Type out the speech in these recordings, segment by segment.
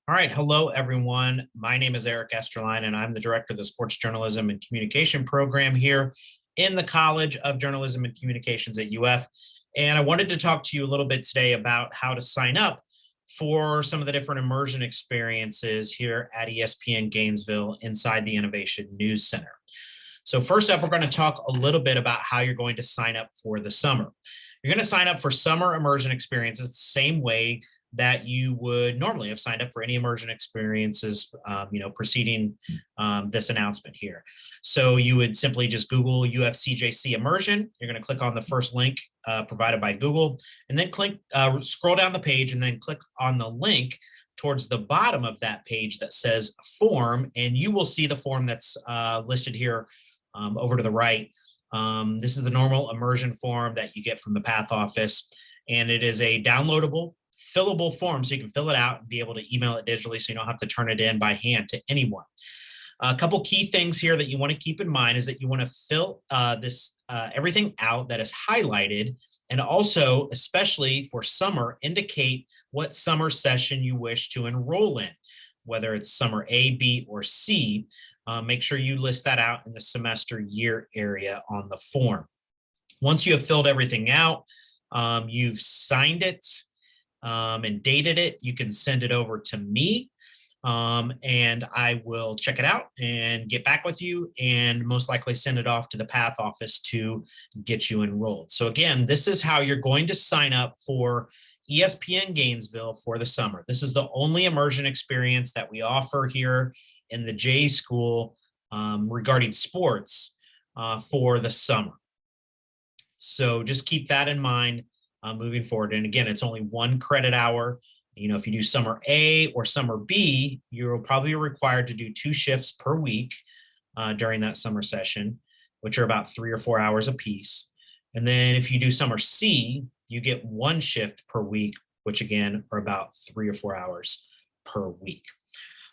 All right. Hello, everyone. My name is Eric Esterline, and I'm the director of the Sports Journalism and Communication program here in the College of Journalism and Communications at UF. And I wanted to talk to you a little bit today about how to sign up for some of the different immersion experiences here at ESPN Gainesville inside the Innovation News Center. So first up, we're going to talk a little bit about how you're going to sign up for the summer. You're going to sign up for summer immersion experiences the same way that you would normally have signed up for any immersion experiences, preceding this announcement here. So you would simply just Google UFCJC immersion. You're going to click on the first link provided by Google, and then scroll down the page, and then click on the link towards the bottom of that page that says form, and you will see the form that's listed here over to the right. This is the normal immersion form that you get from the PATH office, and it is a downloadable, fillable form, so you can fill it out and be able to email it digitally, so you don't have to turn it in by hand to anyone. A couple key things here that you want to keep in mind is that you want to fill everything out that is highlighted, and also, especially for summer, indicate what summer session you wish to enroll in, whether it's summer A, B, or C. Make sure you list that out in the semester year area on the form. Once you have filled everything out, you've signed it, and dated it, you can send it over to me, and I will check it out and get back with you, and most likely send it off to the PATH office to get you enrolled. So again, this is how you're going to sign up for ESPN Gainesville for the summer. This is the only immersion experience that we offer here in the J School regarding sports for the summer. So just keep that in mind moving forward. And again, it's only 1 credit hour. If you do summer A or summer B, you're probably required to do 2 shifts per week during that summer session, which are about 3 or 4 hours apiece. And then if you do summer C, you get 1 shift per week, which again are about 3 or 4 hours per week.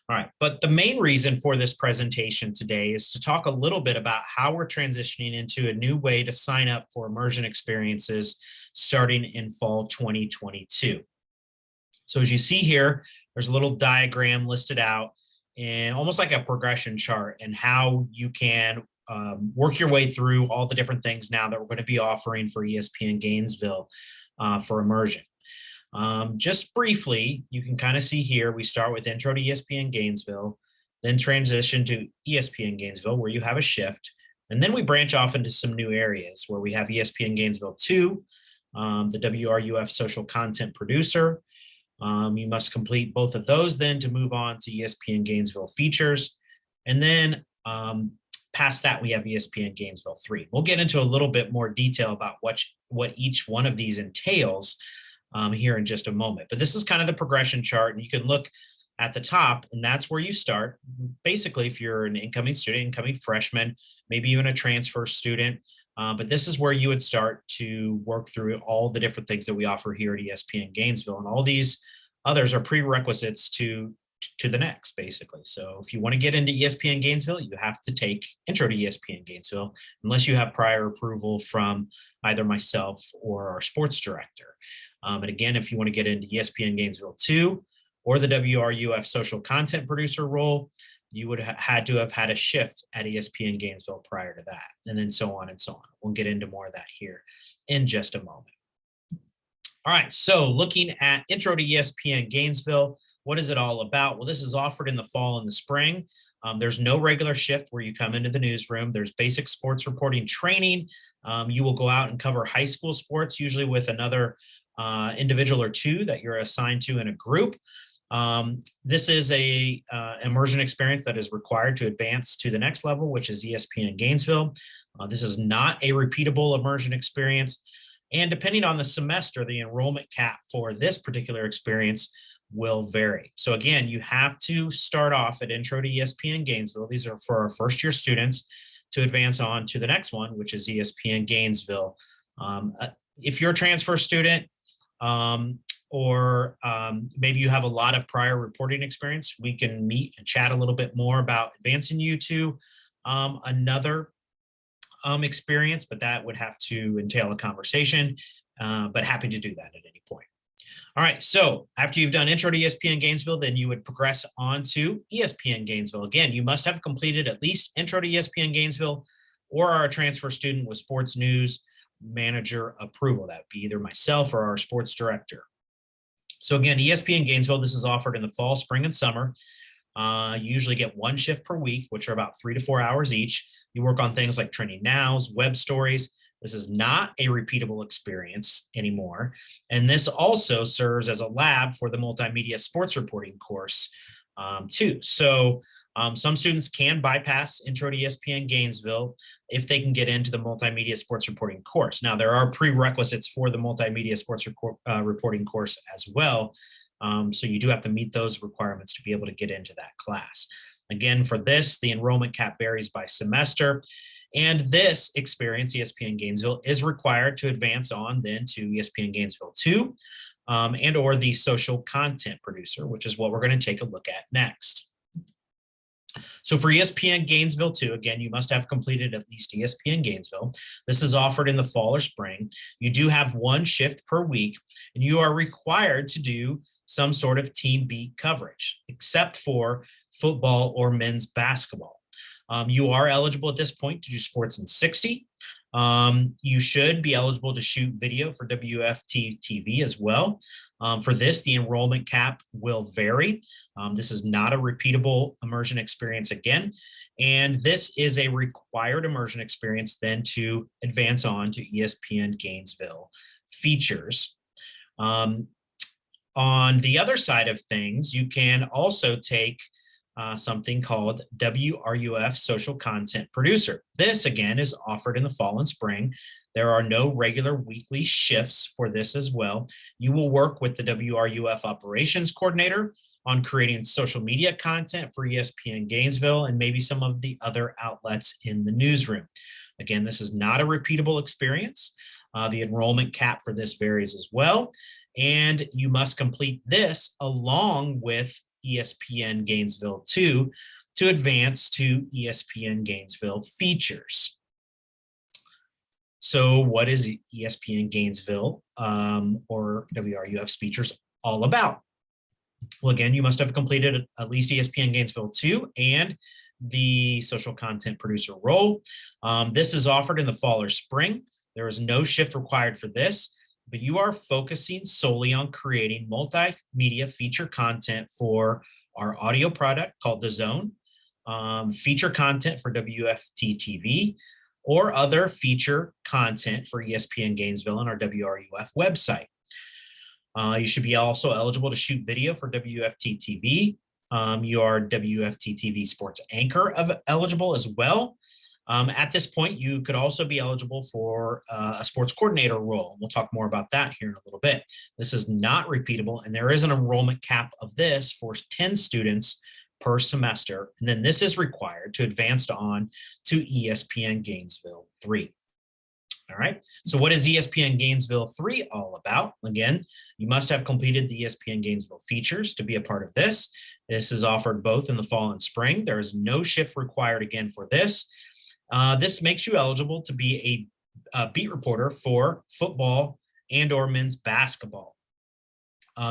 All right, but the main reason for this presentation today is to talk a little bit about how we're transitioning into a new way to sign up for immersion experiences starting in fall 2022. So as you see here, there's a little diagram listed out, and almost like a progression chart, and how you can work your way through all the different things now that we're going to be offering for ESPN Gainesville for immersion. Just briefly, you can kind of see here, we start with Intro to ESPN Gainesville, then transition to ESPN Gainesville, where you have a shift, and then we branch off into some new areas where we have ESPN Gainesville 2, the WRUF social content producer. You must complete both of those then to move on to ESPN Gainesville features. And then past that, we have ESPN Gainesville 3. We'll get into a little bit more detail about what each one of these entails here in just a moment. But this is kind of the progression chart, and you can look at the top, and that's where you start. Basically, if you're an incoming student, incoming freshman, maybe even a transfer student, but this is where you would start to work through all the different things that we offer here at ESPN Gainesville. And all these others are prerequisites to the next, basically. So if you want to get into ESPN Gainesville, you have to take Intro to ESPN Gainesville, unless you have prior approval from either myself or our sports director. And again, if you want to get into ESPN Gainesville 2 or the WRUF social content producer role, you would have had to have had a shift at ESPN Gainesville prior to that, and then so on and so on. We'll get into more of that here in just a moment. All right, so looking at Intro to ESPN Gainesville, what is it all about? Well, this is offered in the fall and the spring. There's no regular shift where you come into the newsroom. There's basic sports reporting training. You will go out and cover high school sports, usually with another individual or 2 that you're assigned to in a group. This is a immersion experience that is required to advance to the next level, which is ESPN Gainesville. This is not a repeatable immersion experience. And depending on the semester, the enrollment cap for this particular experience will vary. So again, you have to start off at Intro to ESPN Gainesville. These are for our first year students to advance on to the next one, which is ESPN Gainesville. If you're a transfer student, or maybe you have a lot of prior reporting experience, we can meet and chat a little bit more about advancing you to another experience, but that would have to entail a conversation, but happy to do that at any point. All right, so after you've done Intro to ESPN Gainesville, then you would progress on to ESPN Gainesville. Again, you must have completed at least Intro to ESPN Gainesville or are a transfer student with sports news manager approval. That would be either myself or our sports director. So again, ESPN Gainesville, this is offered in the fall, spring, and summer. You usually get one shift per week, which are about 3 to 4 hours each. You work on things like trending nows, web stories. This is not a repeatable experience anymore. And this also serves as a lab for the multimedia sports reporting course too. So some students can bypass Intro to ESPN Gainesville if they can get into the multimedia sports reporting course. Now, there are prerequisites for the multimedia sports reporting course as well. So you do have to meet those requirements to be able to get into that class. Again, for this, the enrollment cap varies by semester. And this experience, ESPN Gainesville, is required to advance on then to ESPN Gainesville 2 and or the social content producer, which is what we're going to take a look at next. So for ESPN Gainesville 2, again, you must have completed at least ESPN Gainesville. This is offered in the fall or spring. You do have one shift per week, and you are required to do some sort of team beat coverage, except for football or men's basketball. You are eligible at this point to do sports in 60. You should be eligible to shoot video for WFT TV as well. For this, the enrollment cap will vary. This is not a repeatable immersion experience again. And this is a required immersion experience then to advance on to ESPN Gainesville features. On the other side of things, you can also take something called WRUF Social Content Producer. This, again, is offered in the fall and spring. There are no regular weekly shifts for this as well. You will work with the WRUF Operations Coordinator on creating social media content for ESPN Gainesville and maybe some of the other outlets in the newsroom. Again, this is not a repeatable experience. The enrollment cap for this varies as well. And you must complete this along with ESPN Gainesville 2 to advance to ESPN Gainesville features. So what is ESPN Gainesville or WRUF features all about? Well, again, you must have completed at least ESPN Gainesville 2 and the social content producer role. This is offered in the fall or spring. There is no shift required for this, but you are focusing solely on creating multimedia feature content for our audio product called The Zone, feature content for WFT TV, or other feature content for ESPN Gainesville and our WRUF website. You should be also eligible to shoot video for WFT TV. You are WFT TV sports anchor eligible as well. At this point, you could also be eligible for a sports coordinator role. We'll talk more about that here in a little bit. This is not repeatable, and there is an enrollment cap of this for 10 students per semester. And then this is required to advance on to ESPN Gainesville 3. All right, so what is ESPN Gainesville 3 all about? Again, you must have completed the ESPN Gainesville features to be a part of this. This is offered both in the fall and spring. There is no shift required again for this. This makes you eligible to be a beat reporter for football and or men's basketball.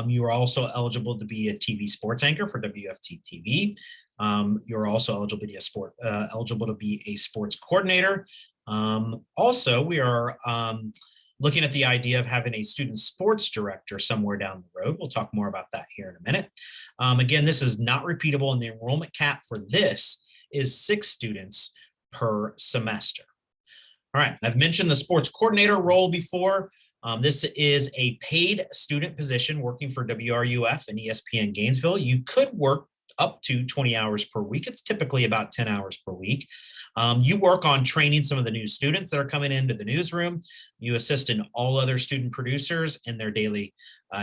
You are also eligible to be a TV sports anchor for WFT TV. You're also eligible to be a sports coordinator. Also, we are looking at the idea of having a student sports director somewhere down the road. We'll talk more about that here in a minute. Again, this is not repeatable, and the enrollment cap for this is 6 students per semester. All right, I've mentioned the sports coordinator role before. This is a paid student position working for WRUF and ESPN Gainesville. You could work up to 20 hours per week. It's typically about 10 hours per week. You work on training some of the new students that are coming into the newsroom. You assist in all other student producers in their daily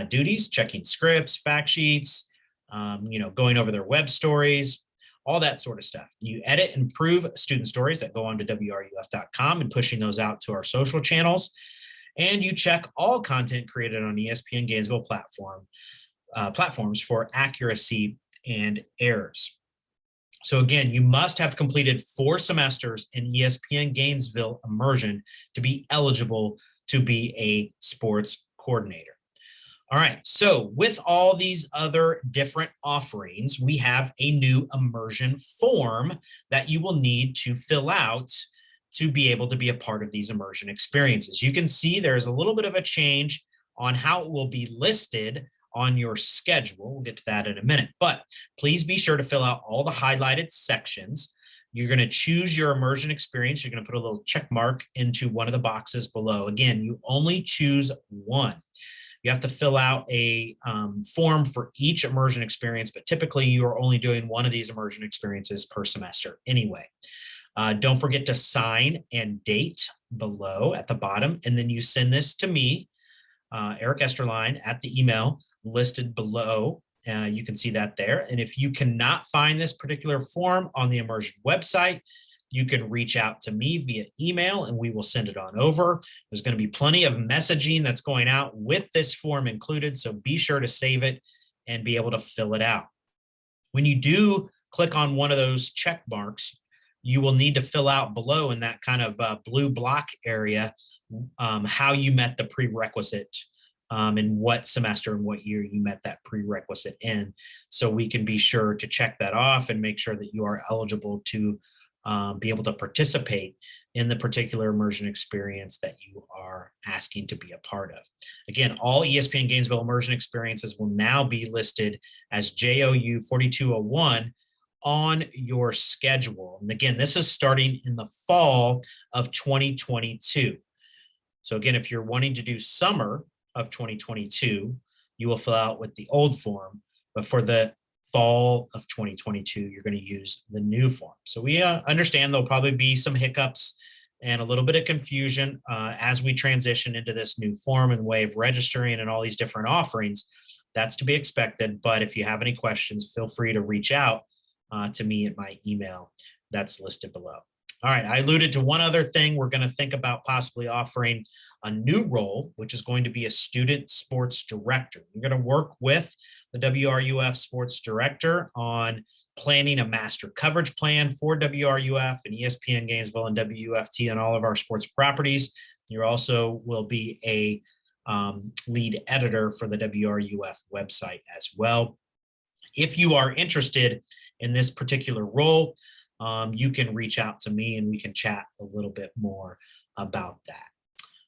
duties, checking scripts, fact sheets, going over their web stories, all that sort of stuff. You edit and improve student stories that go on to WRUF.com and pushing those out to our social channels. And you check all content created on ESPN Gainesville platforms for accuracy and errors. So again, you must have completed 4 semesters in ESPN Gainesville Immersion to be eligible to be a sports coordinator. All right, so with all these other different offerings, we have a new immersion form that you will need to fill out to be able to be a part of these immersion experiences. You can see there's a little bit of a change on how it will be listed on your schedule. We'll get to that in a minute, but please be sure to fill out all the highlighted sections. You're going to choose your immersion experience. You're going to put a little check mark into one of the boxes below. Again, you only choose one. You have to fill out a form for each immersion experience, but typically you are only doing one of these immersion experiences per semester anyway. Don't forget to sign and date below at the bottom, and then you send this to me, Eric Esterline, at the email listed below. You can see that there. And if you cannot find this particular form on the immersion website, you can reach out to me via email and we will send it on over. There's going to be plenty of messaging that's going out with this form included, so be sure to save it and be able to fill it out. When you do click on one of those check marks, you will need to fill out below in that kind of blue block area how you met the prerequisite and what semester and what year you met that prerequisite in, so we can be sure to check that off and make sure that you are eligible to be able to participate in the particular immersion experience that you are asking to be a part of. Again, all ESPN Gainesville immersion experiences will now be listed as JOU 4201 on your schedule. And again, this is starting in the fall of 2022. So again, if you're wanting to do summer of 2022, you will fill out with the old form, but for the fall of 2022, you're going to use the new form. So we understand there'll probably be some hiccups and a little bit of confusion as we transition into this new form and way of registering and all these different offerings. That's to be expected. But if you have any questions, feel free to reach out to me at my email that's listed below. All right, I alluded to one other thing. We're going to think about possibly offering a new role, which is going to be a student sports director. You're going to work with the WRUF sports director on planning a master coverage plan for WRUF and ESPN Gainesville and WUFT on all of our sports properties. You also will be a lead editor for the WRUF website as well. If you are interested in this particular role, you can reach out to me and we can chat a little bit more about that.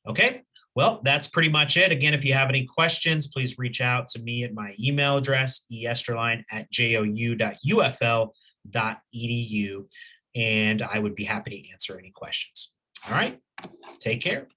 Okay, well, that's pretty much it. Again, if you have any questions, please reach out to me at my email address, esterline@jou.ufl.edu, and I would be happy to answer any questions. All right, take care.